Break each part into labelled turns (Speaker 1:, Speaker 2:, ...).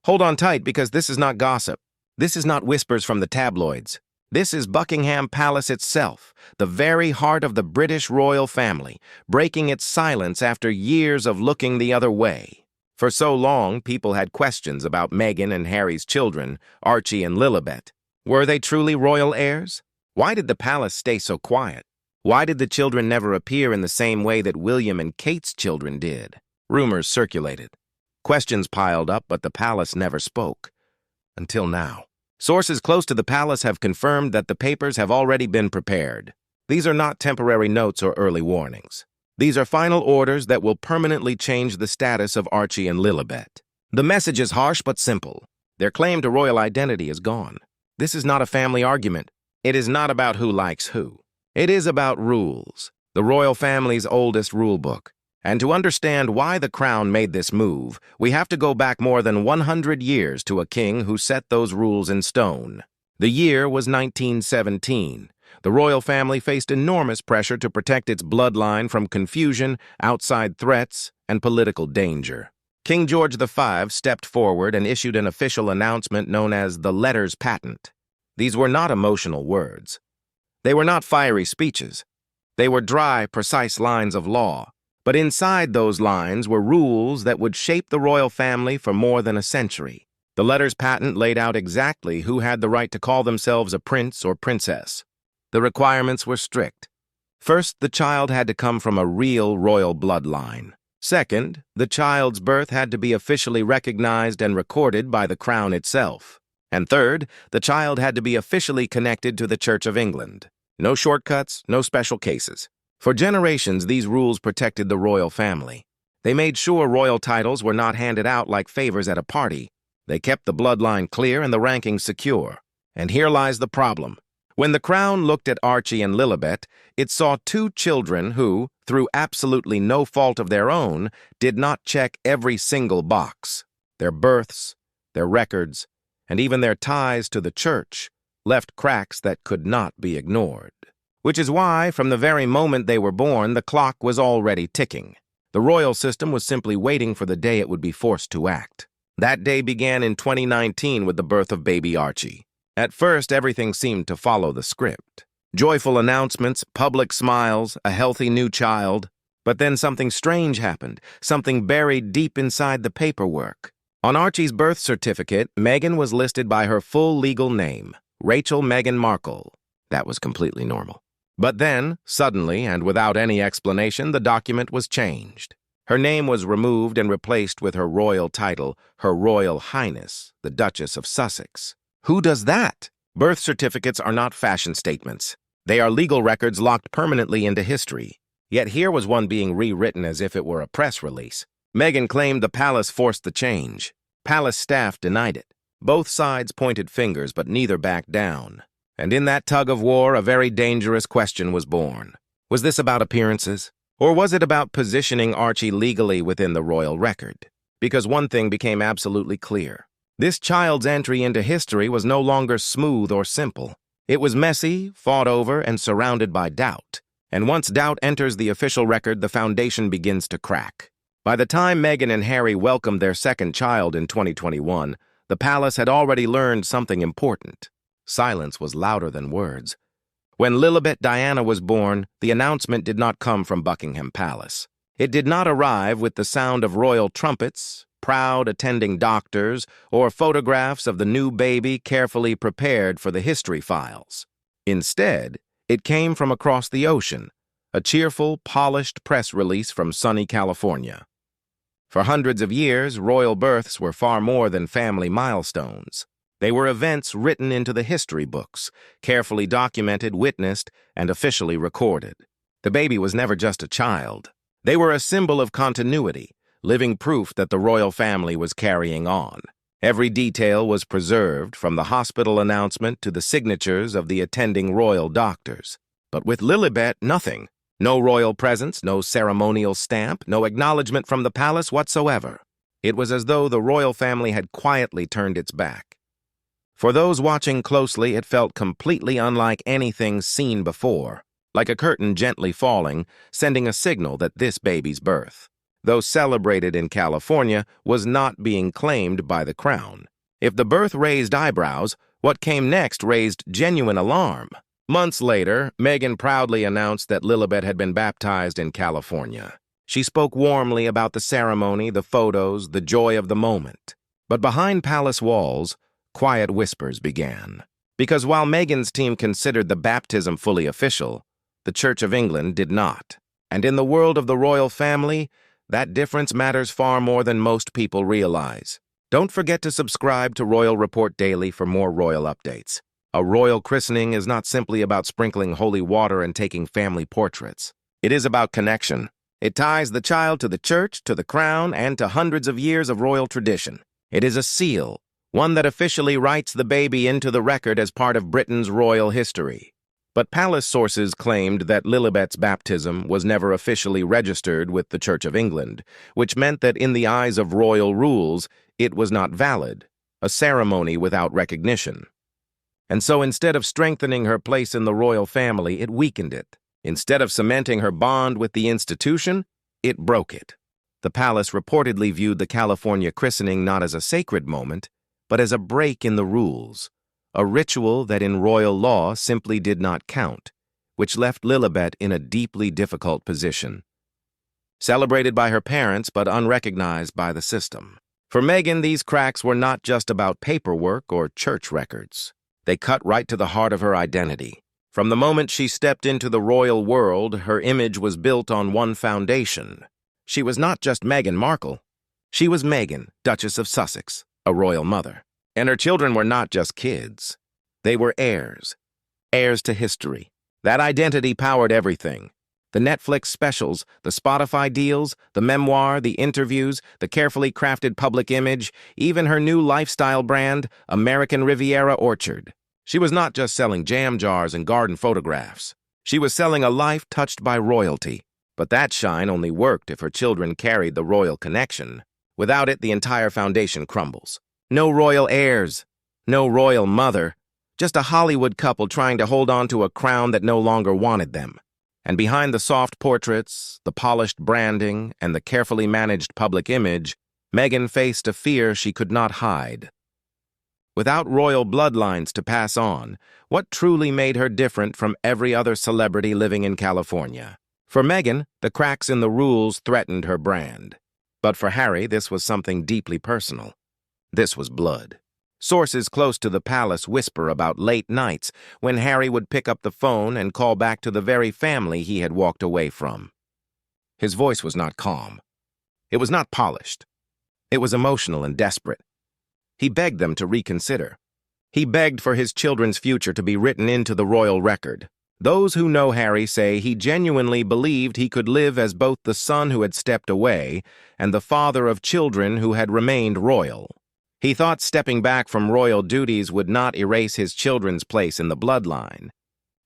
Speaker 1: Hold on tight because this is not gossip. This is not whispers from the tabloids. This is Buckingham Palace itself, the very heart of the British royal family, breaking its silence after years of looking the other way. For so long, people had questions about Meghan and Harry's children, Archie and Lilibet. Were they truly royal heirs? Why did the palace stay so quiet? Why did the children never appear in the same way that William and Kate's children did? Rumors circulated. Questions piled up, but the palace never spoke. Until now. Sources close to the palace have confirmed that the papers have already been prepared. These are not temporary notes or early warnings. These are final orders that will permanently change the status of Archie and Lilibet. The message is harsh but simple. Their claim to royal identity is gone. This is not a family argument. It is not about who likes who. It is about rules, the royal family's oldest rule book. And to understand why the crown made this move, we have to go back more than 100 years to a king who set those rules in stone. The year was 1917. The royal family faced enormous pressure to protect its bloodline from confusion, outside threats, and political danger. King George V stepped forward and issued an official announcement known as the Letters Patent. These were not emotional words. They were not fiery speeches. They were dry, precise lines of law. But inside those lines were rules that would shape the royal family for more than a century. The Letters Patent laid out exactly who had the right to call themselves a prince or princess. The requirements were strict. First, the child had to come from a real royal bloodline. Second, the child's birth had to be officially recognized and recorded by the crown itself. And third, the child had to be officially connected to the Church of England. No shortcuts, no special cases. For generations, these rules protected the royal family. They made sure royal titles were not handed out like favors at a party. They kept the bloodline clear and the rankings secure. And here lies the problem. When the crown looked at Archie and Lilibet, it saw two children who, through absolutely no fault of their own, did not check every single box. Their births, their records, and even their ties to the church left cracks that could not be ignored. Which is why, from the very moment they were born, the clock was already ticking. The royal system was simply waiting for the day it would be forced to act. That day began in 2019 with the birth of baby Archie. At first, everything seemed to follow the script. Joyful announcements, public smiles, a healthy new child. But then something strange happened, something buried deep inside the paperwork. On Archie's birth certificate, Meghan was listed by her full legal name, Rachel Meghan Markle. That was completely normal. But then, suddenly and without any explanation, the document was changed. Her name was removed and replaced with her royal title, Her Royal Highness, the Duchess of Sussex. Who does that? Birth certificates are not fashion statements. They are legal records locked permanently into history. Yet here was one being rewritten as if it were a press release. Meghan claimed the palace forced the change. Palace staff denied it. Both sides pointed fingers, but neither backed down. And in that tug-of-war, a very dangerous question was born. Was this about appearances? Or was it about positioning Archie legally within the royal record? Because one thing became absolutely clear. This child's entry into history was no longer smooth or simple. It was messy, fought over, and surrounded by doubt. And once doubt enters the official record, the foundation begins to crack. By the time Meghan and Harry welcomed their second child in 2021, the palace had already learned something important. Silence was louder than words. When Lilibet Diana was born, the announcement did not come from Buckingham Palace. It did not arrive with the sound of royal trumpets, proud attending doctors, or photographs of the new baby carefully prepared for the history files. Instead, it came from across the ocean, a cheerful, polished press release from sunny California. For hundreds of years, royal births were far more than family milestones. They were events written into the history books, carefully documented, witnessed, and officially recorded. The baby was never just a child. They were a symbol of continuity, living proof that the royal family was carrying on. Every detail was preserved, from the hospital announcement to the signatures of the attending royal doctors. But with Lilibet, nothing. No royal presence, no ceremonial stamp, no acknowledgement from the palace whatsoever. It was as though the royal family had quietly turned its back. For those watching closely, it felt completely unlike anything seen before, like a curtain gently falling, sending a signal that this baby's birth, though celebrated in California, was not being claimed by the crown. If the birth raised eyebrows, what came next raised genuine alarm. Months later, Meghan proudly announced that Lilibet had been baptized in California. She spoke warmly about the ceremony, the photos, the joy of the moment. But behind palace walls, quiet whispers began. Because while Meghan's team considered the baptism fully official, the Church of England did not. And in the world of the royal family, that difference matters far more than most people realize. Don't forget to subscribe to Royal Report Daily for more royal updates. A royal christening is not simply about sprinkling holy water and taking family portraits. It is about connection. It ties the child to the church, to the crown, and to hundreds of years of royal tradition. It is a seal, one that officially writes the baby into the record as part of Britain's royal history. But palace sources claimed that Lilibet's baptism was never officially registered with the Church of England, which meant that in the eyes of royal rules, it was not valid, a ceremony without recognition. And so instead of strengthening her place in the royal family, it weakened it. Instead of cementing her bond with the institution, it broke it. The palace reportedly viewed the California christening not as a sacred moment, but as a break in the rules, a ritual that in royal law simply did not count, which left Lilibet in a deeply difficult position. Celebrated by her parents but unrecognized by the system. For Meghan, these cracks were not just about paperwork or church records. They cut right to the heart of her identity. From the moment she stepped into the royal world, her image was built on one foundation. She was not just Meghan Markle. She was Meghan, Duchess of Sussex, a royal mother. And her children were not just kids. They were heirs. Heirs to history. That identity powered everything. The Netflix specials, the Spotify deals, the memoir, the interviews, the carefully crafted public image, even her new lifestyle brand, American Riviera Orchard. She was not just selling jam jars and garden photographs. She was selling a life touched by royalty. But that shine only worked if her children carried the royal connection. Without it, the entire foundation crumbles. No royal heirs, no royal mother, just a Hollywood couple trying to hold on to a crown that no longer wanted them. And behind the soft portraits, the polished branding, and the carefully managed public image, Meghan faced a fear she could not hide. Without royal bloodlines to pass on, what truly made her different from every other celebrity living in California? For Meghan, the cracks in the rules threatened her brand. But for Harry, this was something deeply personal. This was blood. Sources close to the palace whisper about late nights when Harry would pick up the phone and call back to the very family he had walked away from. His voice was not calm. It was not polished. It was emotional and desperate. He begged them to reconsider. He begged for his children's future to be written into the royal record. Those who know Harry say he genuinely believed he could live as both the son who had stepped away and the father of children who had remained royal. He thought stepping back from royal duties would not erase his children's place in the bloodline.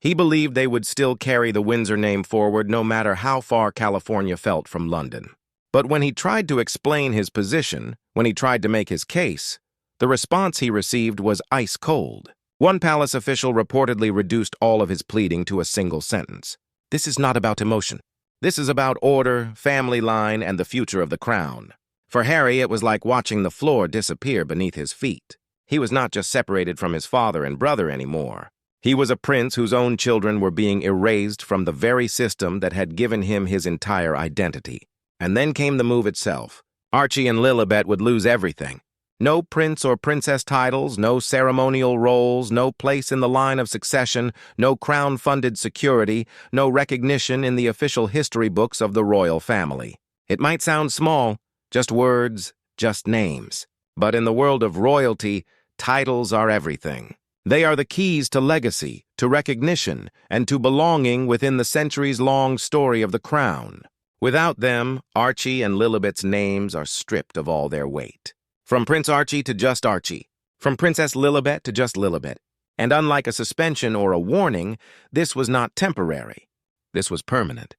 Speaker 1: He believed they would still carry the Windsor name forward no matter how far California felt from London. But when he tried to explain his position, when he tried to make his case, the response he received was ice cold. One palace official reportedly reduced all of his pleading to a single sentence. This is not about emotion. This is about order, family line, and the future of the crown. For Harry, it was like watching the floor disappear beneath his feet. He was not just separated from his father and brother anymore. He was a prince whose own children were being erased from the very system that had given him his entire identity. And then came the move itself. Archie and Lilibet would lose everything. No prince or princess titles, no ceremonial roles, no place in the line of succession, no crown-funded security, no recognition in the official history books of the royal family. It might sound small, just words, just names. But in the world of royalty, titles are everything. They are the keys to legacy, to recognition, and to belonging within the centuries-long story of the crown. Without them, Archie and Lilibet's names are stripped of all their weight. From Prince Archie to just Archie. From Princess Lilibet to just Lilibet. And unlike a suspension or a warning, this was not temporary. This was permanent.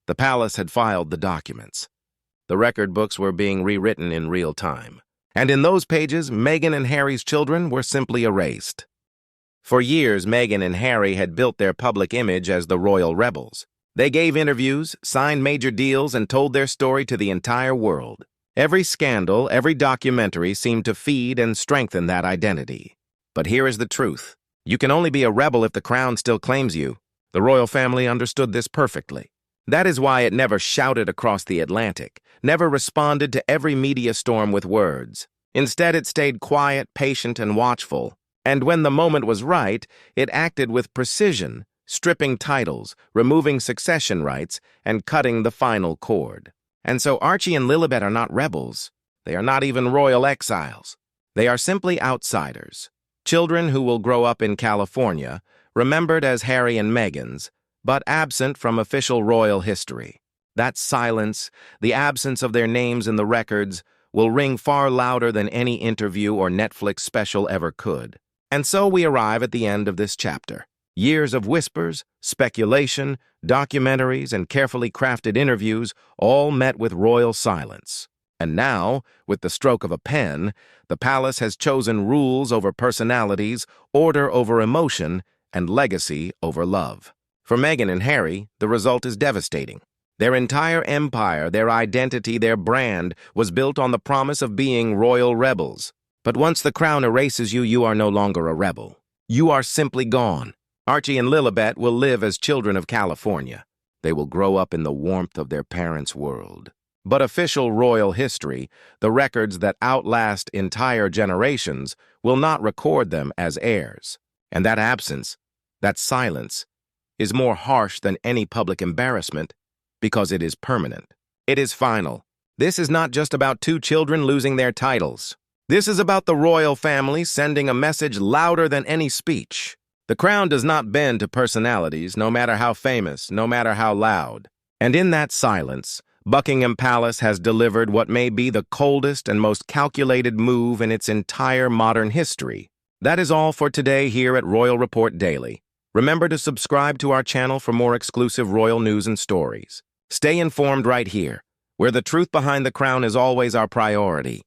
Speaker 1: The palace had filed the documents. The record books were being rewritten in real time. And in those pages, Meghan and Harry's children were simply erased. For years, Meghan and Harry had built their public image as the royal rebels. They gave interviews, signed major deals, and told their story to the entire world. Every scandal, every documentary seemed to feed and strengthen that identity. But here is the truth. You can only be a rebel if the crown still claims you. The royal family understood this perfectly. That is why it never shouted across the Atlantic, never responded to every media storm with words. Instead, it stayed quiet, patient, and watchful. And when the moment was right, it acted with precision, stripping titles, removing succession rights, and cutting the final cord. And so Archie and Lilibet are not rebels. They are not even royal exiles. They are simply outsiders. Children who will grow up in California, remembered as Harry and Meghan's, but absent from official royal history. That silence, the absence of their names in the records, will ring far louder than any interview or Netflix special ever could. And so we arrive at the end of this chapter. Years of whispers, speculation, documentaries, and carefully crafted interviews all met with royal silence. And now, with the stroke of a pen, the palace has chosen rules over personalities, order over emotion, and legacy over love. For Meghan and Harry, the result is devastating. Their entire empire, their identity, their brand was built on the promise of being royal rebels. But once the crown erases you, you are no longer a rebel. You are simply gone. Archie and Lilibet will live as children of California. They will grow up in the warmth of their parents' world. But official royal history, the records that outlast entire generations, will not record them as heirs. And that absence, that silence, is more harsh than any public embarrassment because it is permanent. It is final. This is not just about two children losing their titles. This is about the royal family sending a message louder than any speech. The crown does not bend to personalities, no matter how famous, no matter how loud. And in that silence, Buckingham Palace has delivered what may be the coldest and most calculated move in its entire modern history. That is all for today here at Royal Report Daily. Remember to subscribe to our channel for more exclusive royal news and stories. Stay informed right here, where the truth behind the crown is always our priority.